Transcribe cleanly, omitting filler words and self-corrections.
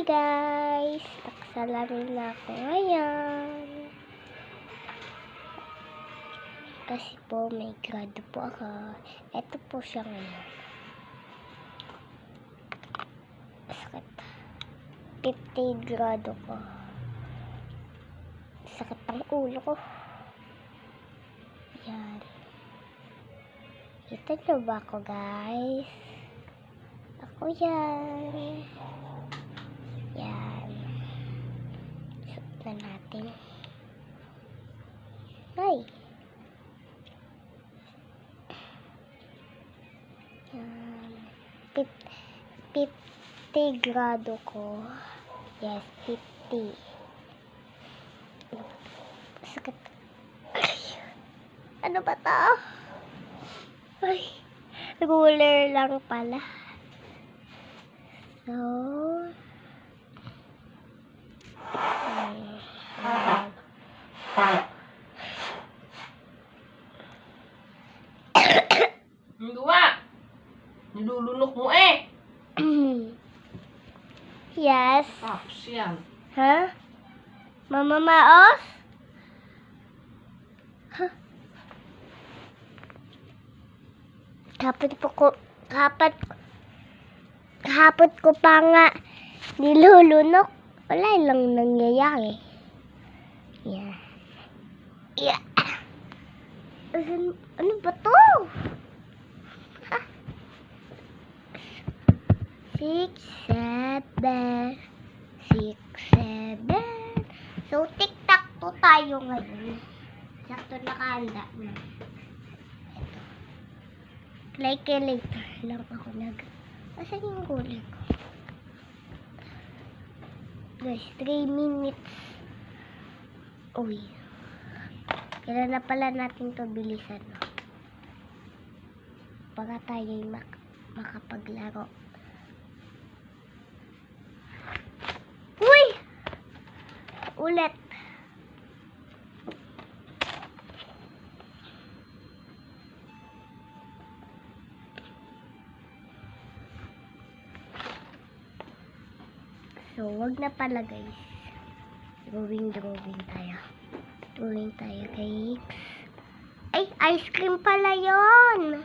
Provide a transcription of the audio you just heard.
guys! Nagsalamin na ako ngayon. Kasi po may grado po ako. Ito po siya ngayon. Sakit. 50 grado ko. Sakit ang ulo ko. Yan. Kita nyo ba ako guys? Ako yan. Yan. Suot na natin. Ay. Yan. 50 grado ko. Yes, 50. Sakit. Ay. Ano ba to? Ay. Ruler lang pala. So, Dua! Nilulunok mo eh! yes. Tapos yan. Ha? Mama Maos? Huh? Kahapon ko pa nga nilulunok. Wala lang nangyayari. Yeah. Yeah. Ano ba to? 6, 7, 6, 7. So, tic-tac-toe tayo ngayon. Sakto nakahanda na. Ito. Later lang ako Asan yung gulay ko? Guys, 3 minutes. Uy. Kailan na pala natin to bilisan, no? Para tayo'y makapaglaro. Uy! Ulit. So, wag na pala guys. Drawing tayo. Drawing tayo guys. Ay, ice cream pala yon.